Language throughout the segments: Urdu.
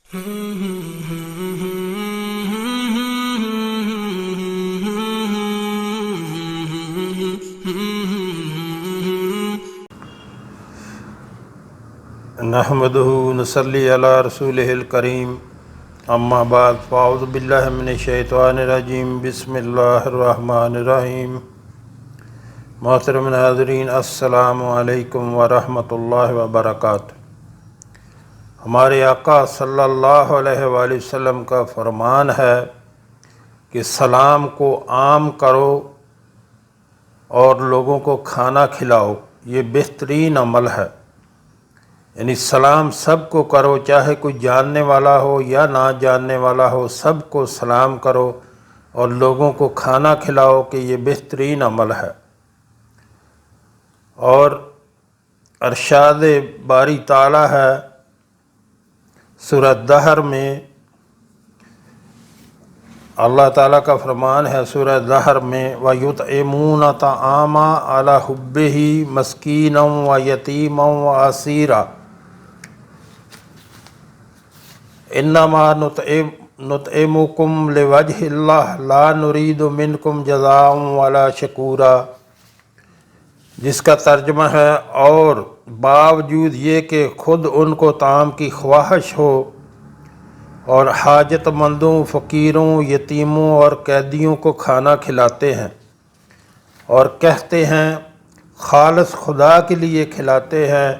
نحمدہ ونصلی علی رسولہ الکریم، اما بعد فاعوذ باللہ من الشیطان الرجیم، بسم اللہ الرحمن الرحیم۔ محترم ناظرین، السلام علیکم ورحمۃ اللہ وبرکاتہ۔ ہمارے آقا صلی اللہ علیہ وآلہ وسلم کا فرمان ہے کہ سلام کو عام کرو اور لوگوں کو کھانا کھلاؤ، یہ بہترین عمل ہے۔ یعنی سلام سب کو کرو، چاہے کوئی جاننے والا ہو یا نہ جاننے والا ہو، سب کو سلام کرو اور لوگوں کو کھانا کھلاؤ، کہ یہ بہترین عمل ہے۔ اور ارشاد باری تعالی ہے سورہ دہر میں، اللہ تعالیٰ کا فرمان ہے سورہ دہر میں، وَيُطْعِمُونَ الطَّعَامَ عَلَىٰ حُبِّهِ مِسْكِينًا وَيَتِيمًا وَأَسِيرًا انما نطعمکم لوجہ اللہ لا نرید منکم جزاء ولا شکورا، جس کا ترجمہ ہے، اور باوجود یہ کہ خود ان کو طعام کی خواہش ہو اور حاجت مندوں، فقیروں، یتیموں اور قیدیوں کو کھانا کھلاتے ہیں، اور کہتے ہیں خالص خدا کے لیے کھلاتے ہیں،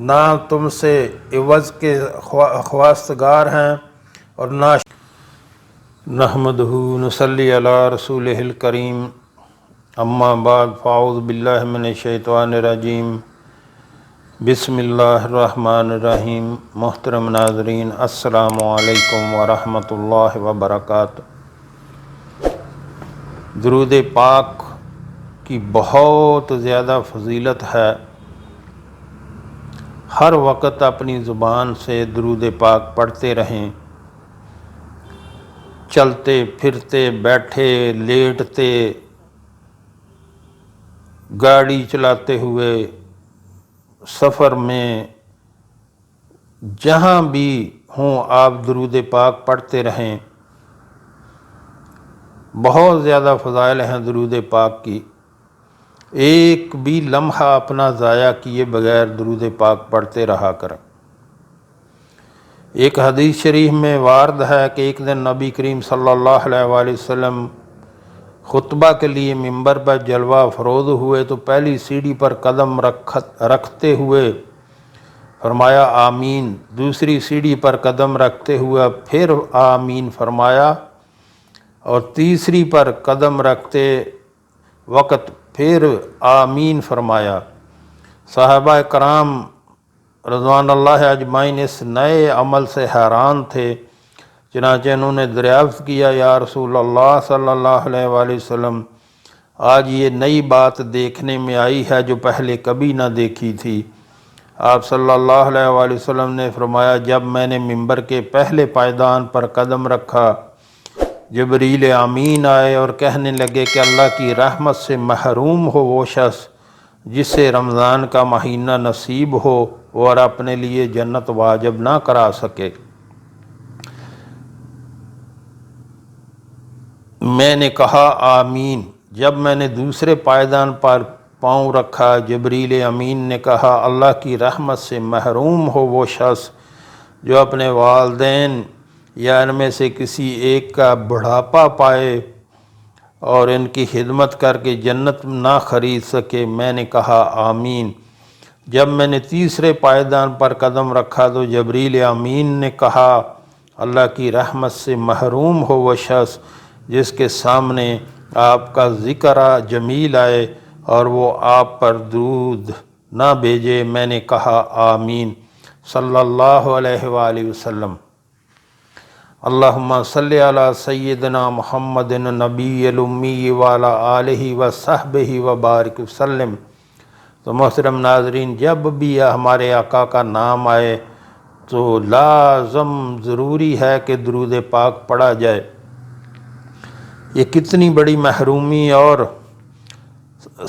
نہ تم سے عوض کے خواستگار ہیں اور نہ۔ نحمدہ ونصلی علی رسولہ الکریم، اما بعد فاعوذ باللہ من الشیطان الرجیم، بسم اللہ الرحمن الرحیم۔ محترم ناظرین، السلام علیکم ورحمۃ اللہ وبرکاتہ۔ درود پاک کی بہت زیادہ فضیلت ہے۔ ہر وقت اپنی زبان سے درود پاک پڑھتے رہیں، چلتے پھرتے، بیٹھے لیٹتے، گاڑی چلاتے ہوئے، سفر میں، جہاں بھی ہوں آپ درود پاک پڑھتے رہیں۔ بہت زیادہ فضائل ہیں درود پاک کی، ایک بھی لمحہ اپنا ضائع کیے بغیر درود پاک پڑھتے رہا کریں۔ ایک حدیث شریف میں وارد ہے کہ ایک دن نبی کریم صلی اللہ علیہ وآلہ وسلم خطبہ کے لیے ممبر پر جلوہ افروز ہوئے تو پہلی سیڑھی پر قدم رکھتے ہوئے فرمایا آمین، دوسری سیڑھی پر قدم رکھتے ہوئے پھر آمین فرمایا، اور تیسری پر قدم رکھتے وقت پھر آمین فرمایا۔ صحابہ کرام رضوان اللہ اجمعین اس نئے عمل سے حیران تھے، چنانچہ انہوں نے دریافت کیا، یا رسول اللہ صلی اللہ علیہ وآلہ وسلم، آج یہ نئی بات دیکھنے میں آئی ہے جو پہلے کبھی نہ دیکھی تھی۔ آپ صلی اللہ علیہ وآلہ وسلم نے فرمایا، جب میں نے ممبر کے پہلے پائیدان پر قدم رکھا، جبریل امین آئے اور کہنے لگے کہ اللہ کی رحمت سے محروم ہو وہ شخص جسے رمضان کا مہینہ نصیب ہو اور اپنے لیے جنت واجب نہ کرا سکے۔ میں نے کہا آمین۔ جب میں نے دوسرے پائیدان پر پاؤں رکھا، جبریل امین نے کہا، اللہ کی رحمت سے محروم ہو وہ شخص جو اپنے والدین یا ان میں سے کسی ایک کا بڑھاپا پائے اور ان کی خدمت کر کے جنت نہ خرید سکے۔ میں نے کہا آمین۔ جب میں نے تیسرے پائیدان پر قدم رکھا تو جبریل امین نے کہا، اللہ کی رحمت سے محروم ہو وہ شخص جس کے سامنے آپ کا ذکر جمیل آئے اور وہ آپ پر درود نہ بھیجے۔ میں نے کہا آمین۔ صلی اللہ علیہ وآلہ وسلم۔ اللہم صلی علی سیدنا محمد نبی الامی وعلی آلہ وصحبہ وبارک وسلم۔ تو محترم ناظرین، جب بھی ہمارے آقا کا نام آئے تو لازم ضروری ہے کہ درود پاک پڑھا جائے۔ یہ کتنی بڑی محرومی اور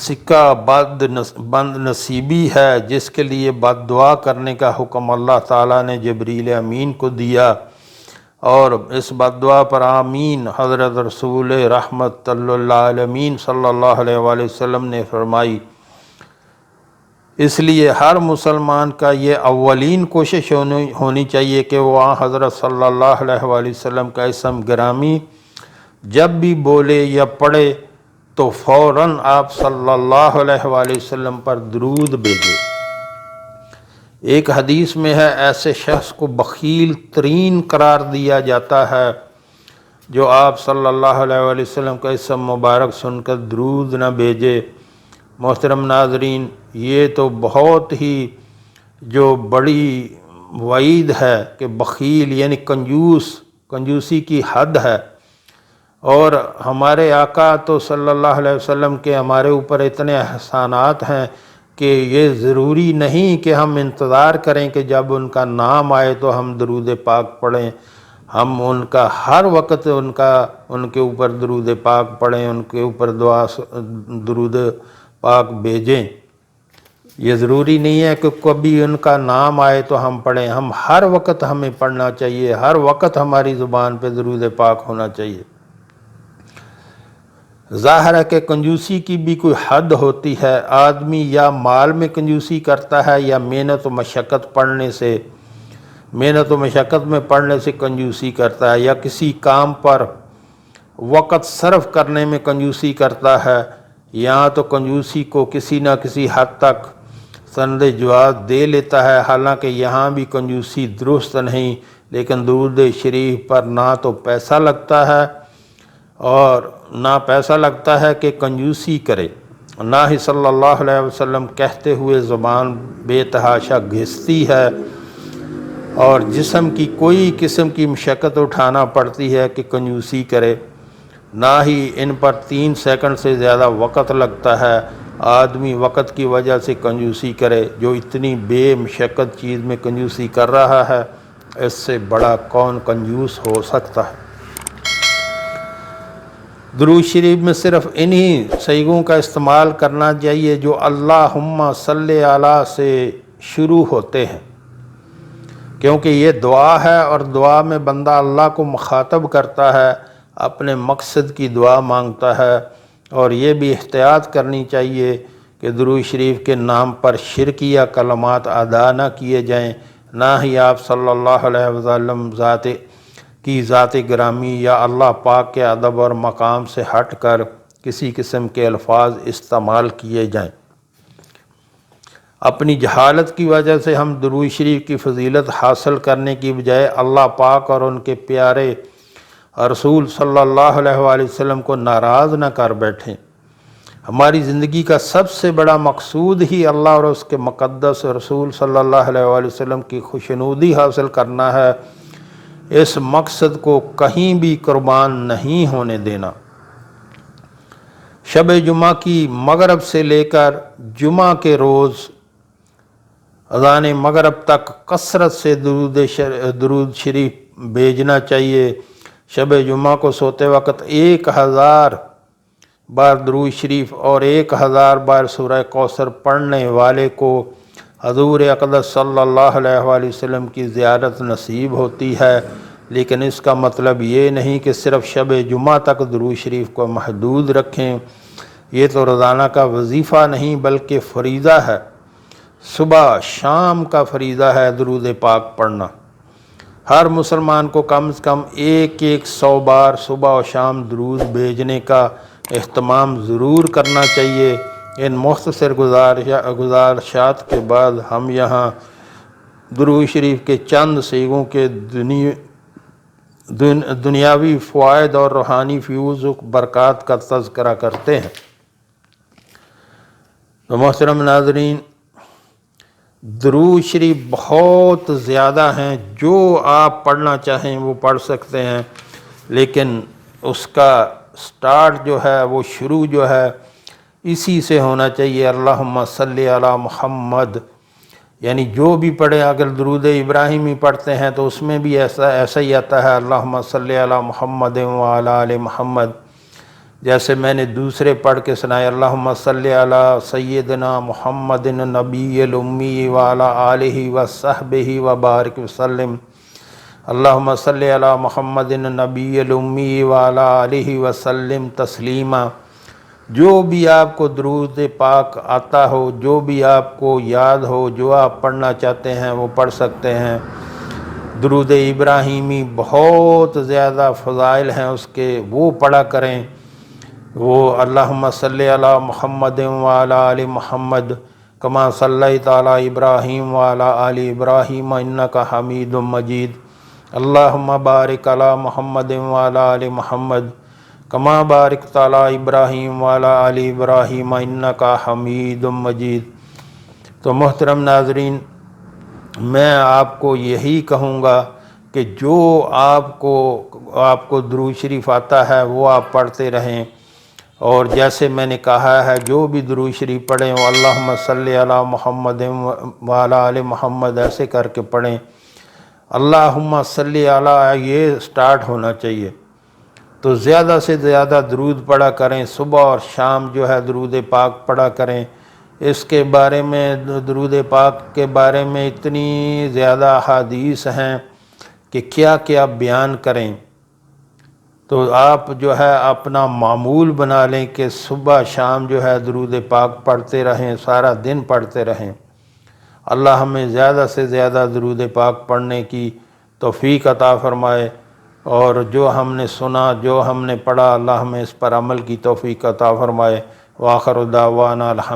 سکہ بند نصیبی ہے، جس کے لیے بد دعا کرنے کا حکم اللہ تعالیٰ نے جبریل امین کو دیا اور اس بد دعا پر آمین حضرت رسول رحمت للعالمین صلی اللہ علیہ وآلہ وسلم نے فرمائی۔ اس لیے ہر مسلمان کا یہ اولین کوشش ہونی چاہیے کہ وہ حضرت صلی اللہ علیہ وآلہ وسلم کا اسم گرامی جب بھی بولے یا پڑھے تو فوراً آپ صلی اللہ علیہ وآلہ وسلم پر درود بھیجے۔ ایک حدیث میں ہے ایسے شخص کو بخیل ترین قرار دیا جاتا ہے جو آپ صلی اللہ علیہ وآلہ وسلم کا اسم مبارک سن کر درود نہ بھیجے۔ محترم ناظرین، یہ تو بہت ہی جو بڑی وعید ہے کہ بخیل یعنی کنجوسی کی حد ہے، اور ہمارے آقا تو صلی اللہ علیہ وسلم کے ہمارے اوپر اتنے احسانات ہیں کہ یہ ضروری نہیں کہ ہم انتظار کریں کہ جب ان کا نام آئے تو ہم درود پاک پڑھیں۔ ہم ان کا ہر وقت ان کے اوپر درود پاک پڑھیں، ان کے اوپر درود پاک بھیجیں۔ یہ ضروری نہیں ہے کہ کبھی ان کا نام آئے تو ہم پڑھیں، ہم ہر وقت ہمیں پڑھنا چاہیے، ہر وقت ہماری زبان پہ درود پاک ہونا چاہیے۔ ظاہر ہے کہ کنجوسی کی بھی کوئی حد ہوتی ہے۔ آدمی یا مال میں کنجوسی کرتا ہے یا محنت و مشقت میں پڑھنے سے کنجوسی کرتا ہے، یا کسی کام پر وقت صرف کرنے میں کنجوسی کرتا ہے۔ یہاں تو کنجوسی کو کسی نہ کسی حد تک سند جواز دے لیتا ہے، حالانکہ یہاں بھی کنجوسی درست نہیں، لیکن درود شریف پر نہ تو پیسہ لگتا ہے اور نہ پیسہ لگتا ہے کہ کنجوسی کرے، نہ ہی صلی اللہ علیہ وسلم کہتے ہوئے زبان بے تحاشا گھستی ہے، اور جسم کی کوئی قسم کی مشقت اٹھانا پڑتی ہے کہ کنجوسی کرے، نہ ہی ان پر 3 سیکنڈ سے زیادہ وقت لگتا ہے۔ آدمی وقت کی وجہ سے کنجوسی کرے، جو اتنی بے مشقت چیز میں کنجوسی کر رہا ہے، اس سے بڑا کون کنجوس ہو سکتا ہے؟ درود شریف میں صرف انہی صیغوں کا استعمال کرنا چاہیے جو اللہم صلی علی سے شروع ہوتے ہیں، کیونکہ یہ دعا ہے اور دعا میں بندہ اللہ کو مخاطب کرتا ہے، اپنے مقصد کی دعا مانگتا ہے۔ اور یہ بھی احتیاط کرنی چاہیے کہ درود شریف کے نام پر شرکیہ کلمات ادا نہ کیے جائیں، نہ ہی آپ صلی اللہ علیہ وسلم ذات گرامی یا اللہ پاک کے ادب اور مقام سے ہٹ کر کسی قسم کے الفاظ استعمال کیے جائیں۔ اپنی جہالت کی وجہ سے ہم درود شریف کی فضیلت حاصل کرنے کی بجائے اللہ پاک اور ان کے پیارے رسول صلی اللہ علیہ وآلہ وسلم کو ناراض نہ کر بیٹھیں۔ ہماری زندگی کا سب سے بڑا مقصود ہی اللہ اور اس کے مقدس رسول صلی اللہ علیہ وآلہ وسلم کی خوشنودی حاصل کرنا ہے۔ اس مقصد کو کہیں بھی قربان نہیں ہونے دینا۔ شب جمعہ کی مغرب سے لے کر جمعہ کے روز اذان مغرب تک کثرت سے درود شریف بھیجنا چاہیے۔ شب جمعہ کو سوتے وقت 1000 بار درود شریف اور 1000 بار سورہ کوثر پڑھنے والے کو حضور اقدس صلی اللہ علیہ وآلہ وسلم کی زیارت نصیب ہوتی ہے۔ لیکن اس کا مطلب یہ نہیں کہ صرف شب جمعہ تک درود شریف کو محدود رکھیں، یہ تو روزانہ کا وظیفہ نہیں بلکہ فریضہ ہے، صبح شام کا فریضہ ہے درود پاک پڑھنا۔ ہر مسلمان کو کم از کم 100 بار صبح و شام درود بھیجنے کا اہتمام ضرور کرنا چاہیے۔ ان مختصر گزارشات کے بعد ہم یہاں درود شریف کے چند صیغوں کے دنیاوی فوائد اور روحانی فیوز و برکات کا تذکرہ کرتے ہیں۔ تو محترم ناظرین، درود شریف بہت زیادہ ہیں، جو آپ پڑھنا چاہیں وہ پڑھ سکتے ہیں، لیکن اس کا سٹارٹ جو ہے، وہ شروع جو ہے اسی سے ہونا چاہیے، اللہم صلی علی محمد، یعنی جو بھی پڑھے، اگر درود ابراہیمی پڑھتے ہیں تو اس میں بھی ایسا ہی آتا ہے، اللہم صلی علی محمد وعلی آل محمد، جیسے میں نے دوسرے پڑھ کے سنائے، اللہم صلی علی سیدنا محمد النبی الامی وعلی آلہ وصحبہ وبارک وسلم، اللہم صلی علی محمد النبی الامی وعلی آلہ وسلم تسلیما۔ جو بھی آپ کو درود پاک آتا ہو، جو بھی آپ کو یاد ہو، جو آپ پڑھنا چاہتے ہیں وہ پڑھ سکتے ہیں۔ درود ابراہیمی بہت زیادہ فضائل ہیں اس کے، وہ پڑھا کریں۔ وہ اللہم صلی علی محمد وعلی آل محمد کما صلیت علی ابراہیم وعلی آل ابراہیم انک حمید مجید۔ اللہم بارک علی محمد وعلی آل محمد کما بارکت علی ابراہیم وعلی آل ابراہیم انک حمید مجید۔ تو محترم ناظرین، میں آپ کو یہی کہوں گا کہ جو آپ کو درود شریف آتا ہے وہ آپ پڑھتے رہیں، اور جیسے میں نے کہا ہے جو بھی درود شریف پڑھیں وہ اللہم صلی علی محمد وعلی آل محمد ایسے کر کے پڑھیں۔ اللہم صلی علی یہ سٹارٹ ہونا چاہیے، تو زیادہ سے زیادہ درود پڑھا کریں، صبح اور شام جو ہے درود پاک پڑھا کریں۔ اس کے بارے میں، درود پاک کے بارے میں اتنی زیادہ احادیث ہیں کہ کیا کیا بیان کریں۔ تو آپ جو ہے اپنا معمول بنا لیں کہ صبح شام جو ہے درود پاک پڑھتے رہیں، سارا دن پڑھتے رہیں۔ اللہ ہمیں زیادہ سے زیادہ درود پاک پڑھنے کی توفیق عطا فرمائے، اور جو ہم نے سنا، جو ہم نے پڑھا، اللہ ہمیں اس پر عمل کی توفیق عطا فرمائے۔ وآخر دعوانا الحمد